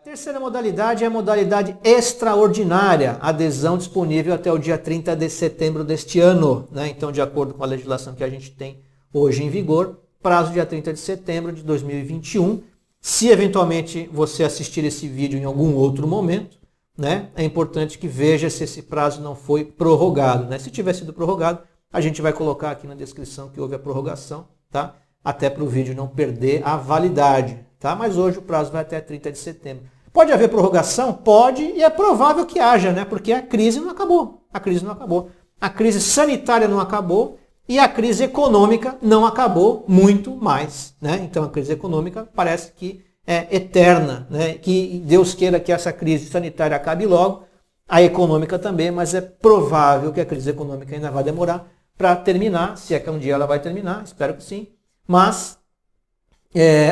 Terceira modalidade é a modalidade extraordinária, adesão disponível até o dia 30 de setembro deste ano, né? Então, de acordo com a legislação que a gente tem hoje em vigor, prazo dia 30 de setembro de 2021. Se eventualmente você assistir esse vídeo em algum outro momento, né, é importante que veja se esse prazo não foi prorrogado, né? Se tiver sido prorrogado, a gente vai colocar aqui na descrição que houve a prorrogação, tá? Até para o vídeo não perder a validade, tá? Mas hoje o prazo vai até 30 de setembro. Pode haver prorrogação? Pode, e é provável que haja, né? Porque a crise não acabou. A crise não acabou. A crise sanitária não acabou e a crise econômica não acabou, muito mais, né? Então a crise econômica parece que é eterna, né? Que Deus queira que essa crise sanitária acabe logo, a econômica também, mas é provável que a crise econômica ainda vai demorar para terminar, se é que um dia ela vai terminar, espero que sim, mas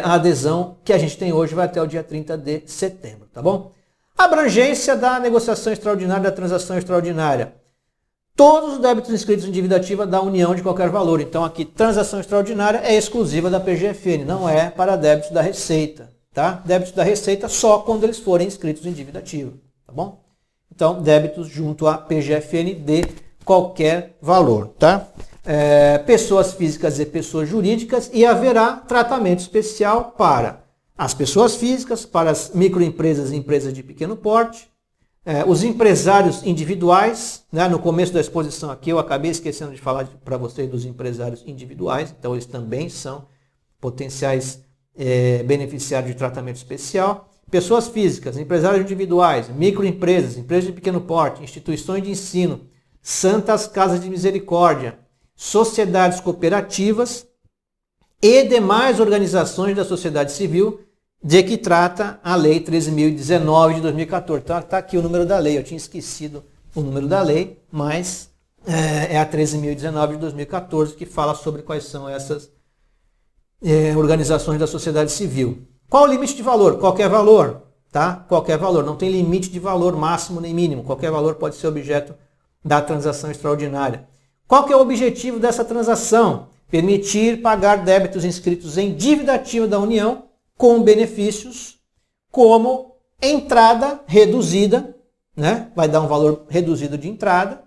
a adesão que a gente tem hoje vai até o dia 30 de setembro, tá bom? Abrangência da negociação extraordinária, da transação extraordinária. Todos os débitos inscritos em dívida ativa da União de qualquer valor. Então aqui, transação extraordinária é exclusiva da PGFN, não é para débitos da Receita, tá? Débitos da Receita só quando eles forem inscritos em dívida ativa, tá bom? Então, débitos junto à PGFN de qualquer valor, tá? Pessoas físicas e pessoas jurídicas, e haverá tratamento especial para as pessoas físicas, para as microempresas e empresas de pequeno porte, os empresários individuais, né? No começo da exposição aqui eu acabei esquecendo de falar para vocês dos empresários individuais, então eles também são potenciais beneficiários de tratamento especial. Pessoas físicas, empresários individuais, microempresas, empresas de pequeno porte, instituições de ensino, santas casas de misericórdia, sociedades cooperativas e demais organizações da sociedade civil de que trata a Lei 13.019 de 2014. Então está aqui o número da lei, eu tinha esquecido o número da lei, mas é a 13.019 de 2014 que fala sobre quais são essas organizações da sociedade civil. Qual o limite de valor? Qualquer valor, tá? Qualquer valor, não tem limite de valor máximo nem mínimo, qualquer valor pode ser objeto da transação extraordinária. Qual que é o objetivo dessa transação? Permitir pagar débitos inscritos em dívida ativa da União com benefícios como entrada reduzida, né? Vai dar um valor reduzido de entrada.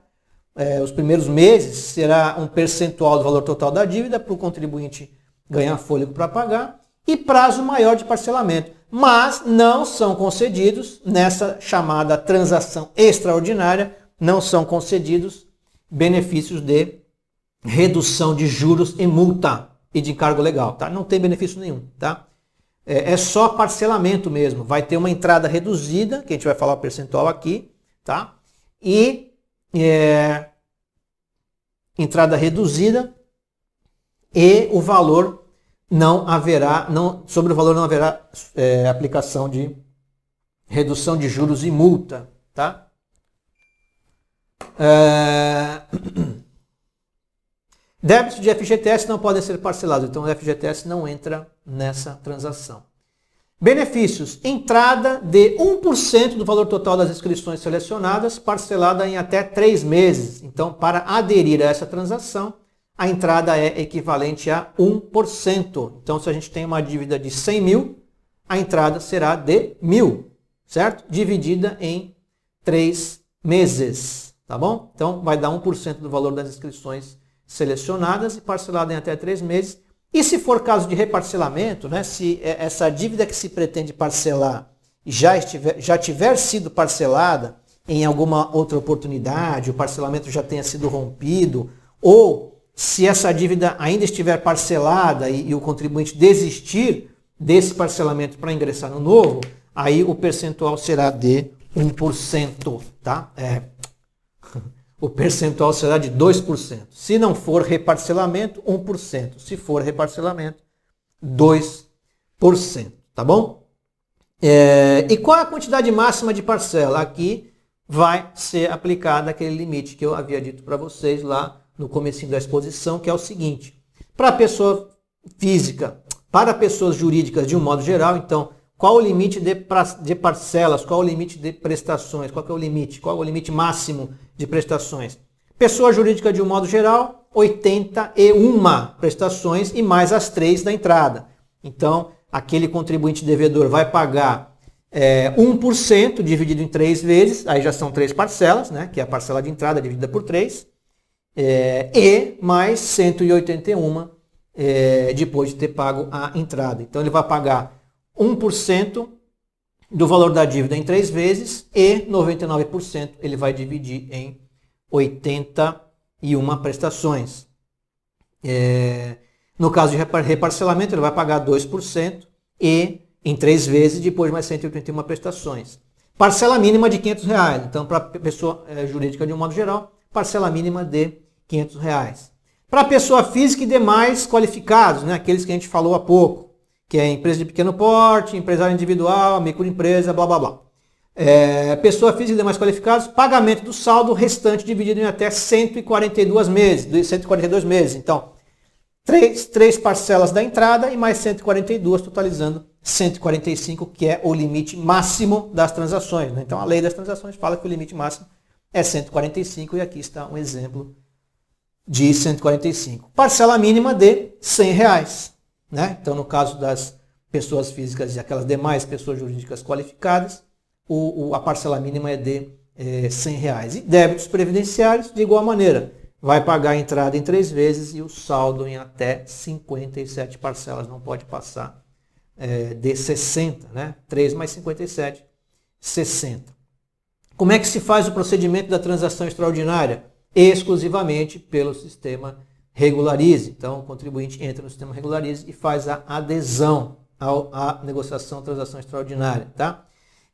Os primeiros meses será um percentual do valor total da dívida para o contribuinte ganhar fôlego para pagar e prazo maior de parcelamento. Mas não são concedidos, nessa chamada transação extraordinária, não são concedidos benefícios de redução de juros e multa e de encargo legal, tá? Não tem benefício nenhum, tá? É só parcelamento mesmo. Vai ter uma entrada reduzida, que a gente vai falar o percentual aqui, tá? E entrada reduzida e o valor não haverá, sobre o valor não haverá aplicação de redução de juros e multa, tá? Débitos de FGTS não podem ser parcelados, então o FGTS não entra nessa transação. Benefícios: entrada de 1% do valor total das inscrições selecionadas, parcelada em até 3 meses. Então, para aderir a essa transação, a entrada é equivalente a 1%. Então, se a gente tem uma dívida de 100 mil, a entrada será de 1.000, certo? Dividida em 3 meses, tá bom? Então, vai dar 1% do valor das inscrições selecionadas e parcelada em até 3 meses. E se for caso de reparcelamento, né, se essa dívida que se pretende parcelar já tiver sido parcelada em alguma outra oportunidade, o parcelamento já tenha sido rompido, ou se essa dívida ainda estiver parcelada e o contribuinte desistir desse parcelamento para ingressar no novo, aí o percentual será de 1%, tá? O percentual será de 2%. Se não for reparcelamento, 1%. Se for reparcelamento, 2%. Tá bom? E qual é a quantidade máxima de parcela? Aqui vai ser aplicada aquele limite que eu havia dito para vocês lá no comecinho da exposição, que é o seguinte. Para a pessoa física, para pessoas jurídicas de um modo geral, então, qual o limite de parcelas? Qual o limite de prestações? Qual que é o limite? Qual é o limite máximo de prestações? Pessoa jurídica de um modo geral, 81 prestações e mais as 3 da entrada. Então, aquele contribuinte devedor vai pagar 1% dividido em 3 vezes, aí já são 3 parcelas, né, que é a parcela de entrada dividida por 3, e mais 181 depois de ter pago a entrada. Então ele vai pagar 1% do valor da dívida em 3 vezes e 99% ele vai dividir em 81 prestações. No caso de reparcelamento, ele vai pagar 2% e em 3 vezes, depois mais 181 prestações. Parcela mínima de R$500. Então, para a pessoa jurídica de um modo geral, parcela mínima de R$500. Para a pessoa física e demais qualificados, né, aqueles que a gente falou há pouco, que é empresa de pequeno porte, empresário individual, microempresa, blá blá blá. Pessoa física e demais qualificados, pagamento do saldo restante dividido em até 142 meses. Então, 3 parcelas da entrada e mais 142, totalizando 145, que é o limite máximo das transações, né? Então, a lei das transações fala que o limite máximo é 145 e aqui está um exemplo de 145. Parcela mínima de R$100, né? Então, no caso das pessoas físicas e aquelas demais pessoas jurídicas qualificadas, a parcela mínima é de R$100. E débitos previdenciários, de igual maneira, vai pagar a entrada em 3 vezes e o saldo em até 57 parcelas, não pode passar de 60, né? 3 mais 57, 60. Como é que se faz o procedimento da transação extraordinária? Exclusivamente pelo sistema Regularize. Então, o contribuinte entra no sistema Regularize e faz a adesão à negociação transação extraordinária, tá?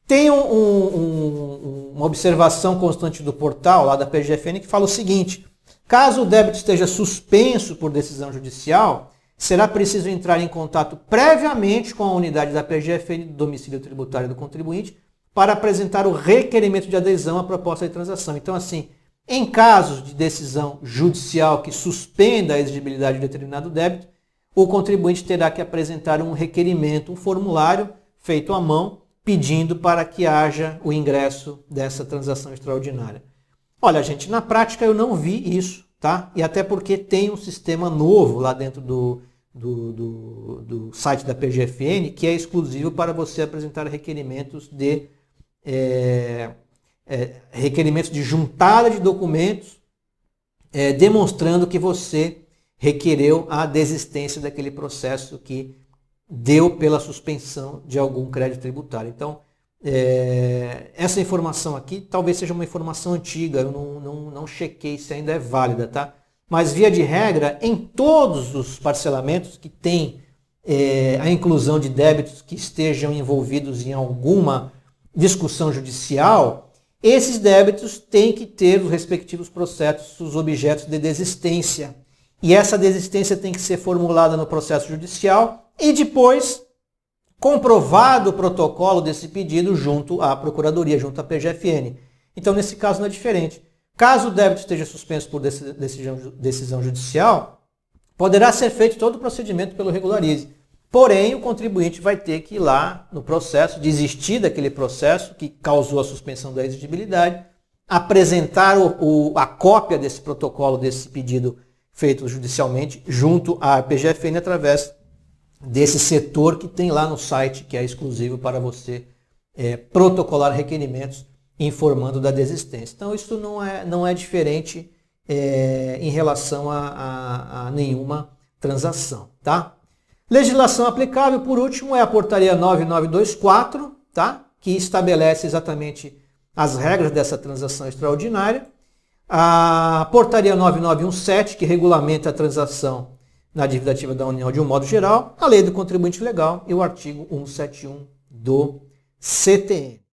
Tem uma observação constante do portal lá da PGFN que fala o seguinte: caso o débito esteja suspenso por decisão judicial, será preciso entrar em contato previamente com a unidade da PGFN do domicílio tributário do contribuinte para apresentar o requerimento de adesão à proposta de transação. Então, assim, em casos de decisão judicial que suspenda a exigibilidade de determinado débito, o contribuinte terá que apresentar um requerimento, um formulário feito à mão, pedindo para que haja o ingresso dessa transação extraordinária. Olha, gente, na prática eu não vi isso, tá? E até porque tem um sistema novo lá dentro do site da PGFN que é exclusivo para você apresentar requerimentos de juntada de documentos demonstrando que você requereu a desistência daquele processo que deu pela suspensão de algum crédito tributário. Então, essa informação aqui talvez seja uma informação antiga, eu não chequei se ainda é válida, tá? Mas, via de regra, em todos os parcelamentos que tem a inclusão de débitos que estejam envolvidos em alguma discussão judicial, esses débitos têm que ter os respectivos processos, objetos de desistência. E essa desistência tem que ser formulada no processo judicial e depois comprovado o protocolo desse pedido junto à Procuradoria, junto à PGFN. Então, nesse caso, não é diferente. Caso o débito esteja suspenso por decisão judicial, poderá ser feito todo o procedimento pelo Regularize. Porém, o contribuinte vai ter que ir lá no processo, desistir daquele processo que causou a suspensão da exigibilidade, apresentar a cópia desse protocolo, desse pedido feito judicialmente, junto à PGFN através desse setor que tem lá no site, que é exclusivo para você protocolar requerimentos informando da desistência. Então, isso não é diferente em relação a nenhuma transação, tá? Legislação aplicável, por último, é a portaria 9924, tá? Que estabelece exatamente as regras dessa transação extraordinária. A portaria 9917, que regulamenta a transação na dívida ativa da União de um modo geral, a lei do contribuinte legal e o artigo 171 do CTN.